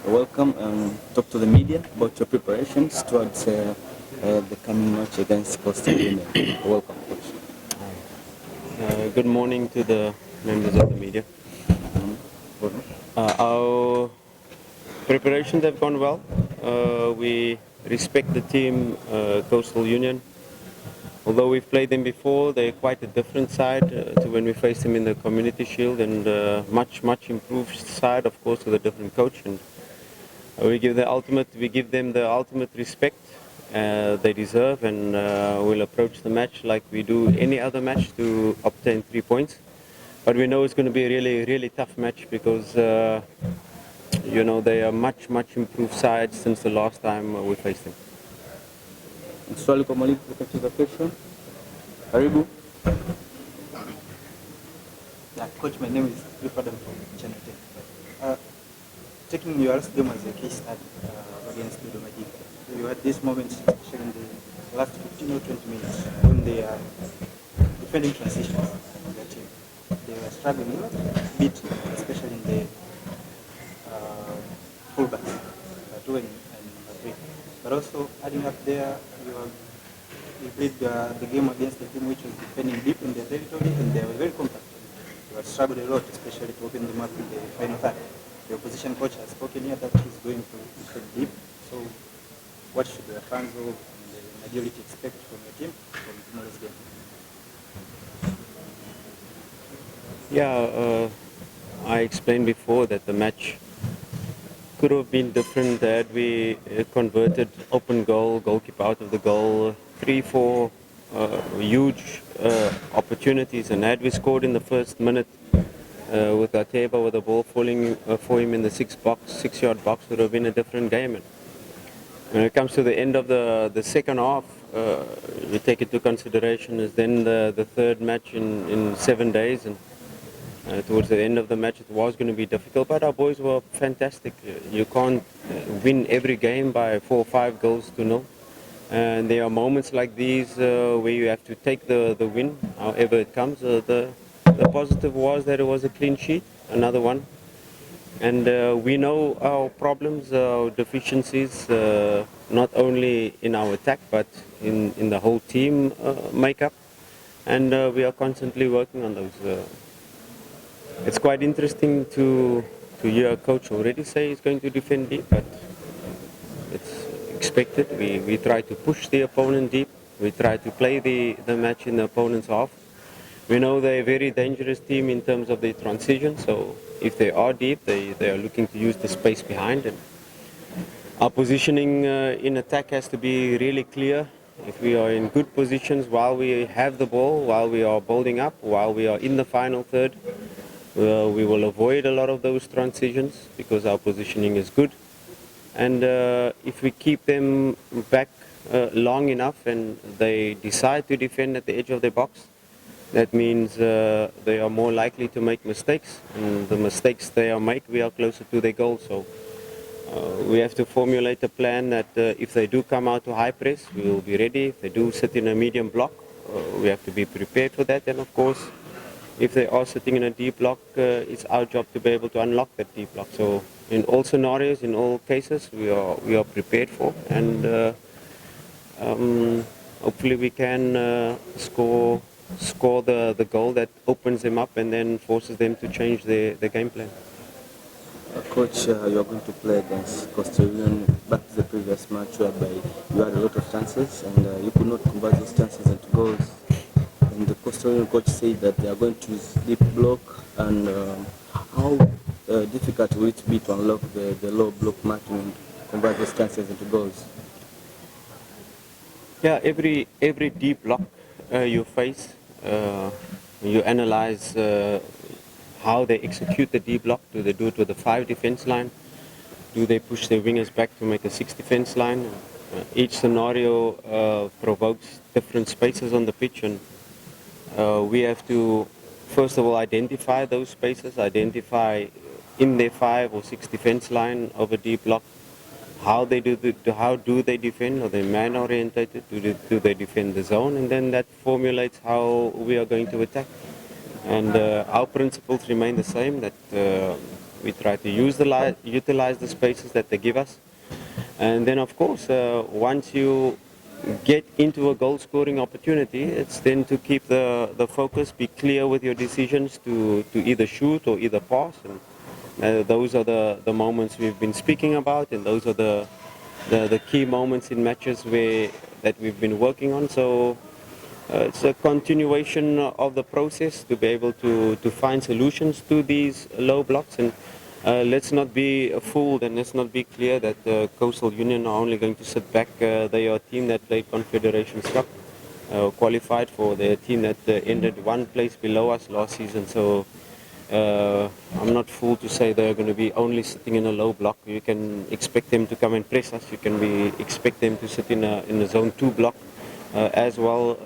welcome and talk to the media about your preparations towards the coming match against Coastal Union. Welcome, Coach. Good morning to the members of the media. Our preparations have gone well. We respect the team, Coastal Union. Although we've played them before, they're quite a different side to when we faced them in the Community Shield, and much improved side, of course, with a different coach. And we give them the ultimate respect they deserve, and we'll approach the match like we do any other match to obtain 3 points. But we know it's going to be a really tough match because they are much improved side since the last time we faced them. Swali kwa mwalimu kutoka kesho. Karibu. Yeah, Coach, my name is Adam from Channel 10. Taking your last game as a case study against the Magic, you had this moment, especially in the last 15 or 20 minutes, when they are defending transitions of their team. They were struggling a bit, especially in the fullbacks, two and three. But also, adding up there, you played the game against the team which was defending deep in their territory, and they were very compact. You have struggled a lot, especially to open them up in the final third. The opposition coach has spoken here that he's going to defend deep. So, what should the FADLU and the majority expect from your team from tomorrow's game? Yeah, I explained before that the match could have been different had we converted open goal, goalkeeper out of the goal, 3-4 huge opportunities, and had we scored in the first minute with Ateba with the ball falling for him in the 6-yard box, it would have been a different game. And when it comes to the end of the second half, you take into consideration is then the third match in 7 days, and towards the end of the match it was going to be difficult, but our boys were fantastic. You can't win every game by 4 or 5 goals to nil, and there are moments like these where you have to take the win however it comes. The positive was that it was a clean sheet, another one, and we know our problems, our deficiencies, not only in our attack but in the whole team makeup, and we are constantly working on those. It's quite interesting to hear a coach already say he's going to defend deep, but it's expected. We try to push the opponent deep. We try to play the match in the opponent's half. We know they're a very dangerous team in terms of their transition, so if they are deep, they are looking to use the space behind. And our positioning in attack has to be really clear. If we are in good positions while we have the ball, while we are building up, while we are in the final third, we will avoid a lot of those transitions because our positioning is good. And if we keep them back long enough and they decide to defend at the edge of their box, that means they are more likely to make mistakes. And the mistakes they make, we are closer to their goal. So we have to formulate a plan that if they do come out to high press, we will be ready. If they do sit in a medium block, we have to be prepared for that. And of course, if they are sitting in a deep block, it's our job to be able to unlock that deep block. So in all scenarios, in all cases, we are prepared for, and hopefully we can score the goal that opens them up and then forces them to change their game plan. Coach, you are going to play against Coastal Union. Back to the previous match whereby you had a lot of chances and you could not convert those chances into goals. And the Coastal Union coach said that they are going to use deep block, and how difficult will it be to unlock the low block marking and convert those chances into goals? Yeah, every deep block you face, you analyze how they execute the deep block. Do they do it with a 5 defense line? Do they push their wingers back to make a 6 defense line? Each scenario provokes different spaces on the pitch, and we have to first of all identify those spaces, identify in their 5 or 6 defense line of a deep block how do they defend? Are they man orientated? Do they defend the zone? And then that formulates how we are going to attack. And our principles remain the same, that We try to utilize the spaces that they give us. And then, of course, once you get into a goal scoring opportunity, it's then to keep the focus, be clear with your decisions to either shoot or either pass. And those are the moments we've been speaking about, and those are the key moments in matches that we've been working on. So it's a continuation of the process to be able to find solutions to these low blocks. And let's not be fooled, and let's not be clear that Coastal Union are only going to sit back. They are a team that played Confederations Cup, qualified for. They're a team that ended one place below us last season. So I'm not fooled to say they're going to be only sitting in a low block. You can expect them to come and press us. You can expect them to sit in a zone 2 block. As well,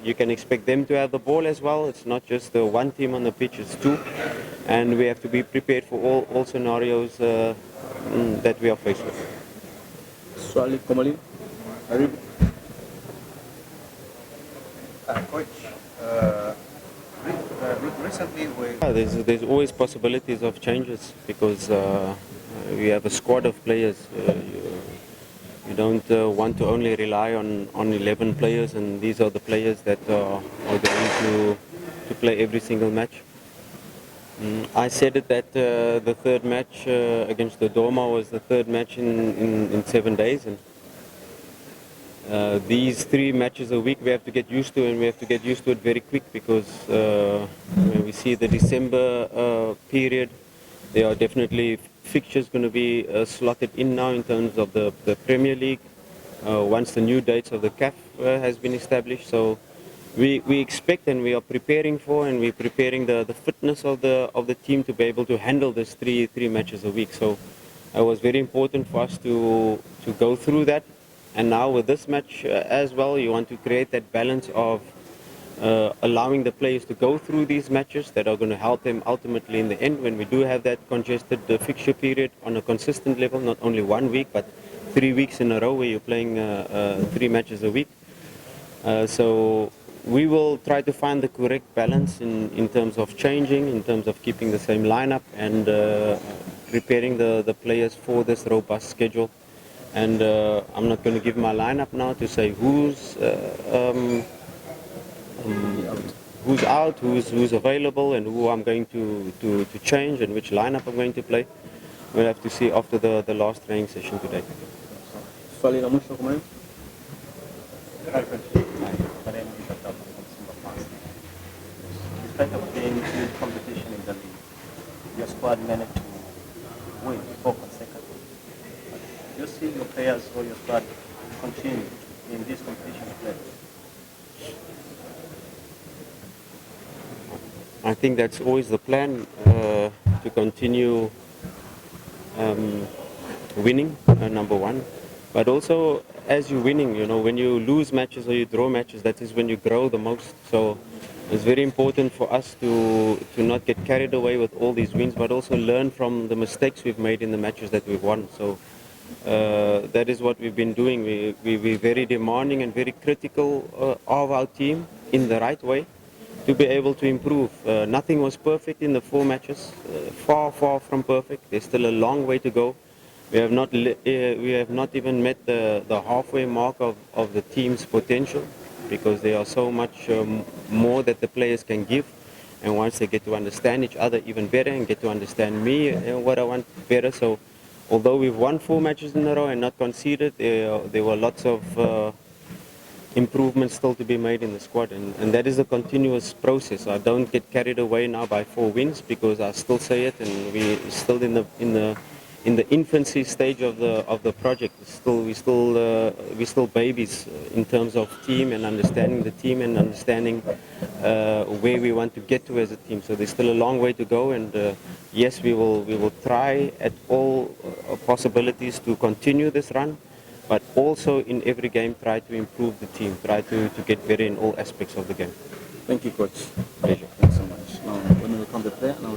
you can expect them to have the ball as well. It's not just the one team on the pitch, it's two. And we have to be prepared for all scenarios that we are faced with. Swali Komali, Arif. Coach, recently there's always possibilities of changes because we have a squad of players. You don't want to only rely on 11 players, and these are the players that are going to play every single match. I said it that the third match against the Doma was the third match in 7 days, and these 3 matches a week we have to get used to, and we have to get used to it very quick because when we see the December period, there are definitely fixtures going to be slotted in now in terms of the Premier League once the new dates of the CAF has been established. So we expect, and we are preparing for, and we're preparing the fitness of the team to be able to handle this three matches a week. So it was very important for us to go through that. And now with this match as well, you want to create that balance of allowing the players to go through these matches that are going to help them ultimately in the end when we do have that congested fixture period on a consistent level, not only 1 week but 3 weeks in a row where you're playing 3 matches a week. So we will try to find the correct balance in terms of changing, in terms of keeping the same lineup, and preparing the players for this robust schedule. And I'm not going to give my lineup now to say who's out, who's available, and who I'm going to change, and which lineup I'm going to play. We'll have to see after the last training session today. Swali la mwisho kwa mimi. Despite of being in competition in the league, your squad managed to win 4 consecutively. Do you see your players or your squad continue in this competition play? I think that's always the plan, to continue winning, number one. But also, as you're winning, you know, when you lose matches or you draw matches, that is when you grow the most. So it's very important for us to not get carried away with all these wins, but also learn from the mistakes we've made in the matches that we've won. So that is what we've been doing. We're very demanding and very critical of our team in the right way to be able to improve. Nothing was perfect in the 4 matches, far from perfect. There's still a long way to go. We have not even met the halfway mark of the team's potential, because there are so much more that the players can give. And once they get to understand each other even better and get to understand me and what I want better. So although we've won 4 matches in a row and not conceded, there were lots of improvements still to be made in the squad, and that is a continuous process. I don't get carried away now by 4 wins, because I still say it, and we're still in the infancy stage of the project. We're still babies in terms of team and understanding the team and understanding where we want to get to as a team. So there's still a long way to go, and yes, we will try at all possibilities to continue this run, but also in every game try to improve the team, try to get better in all aspects of the game. Thank you, coach. Pleasure. Thanks so much. Now, when we come to play, now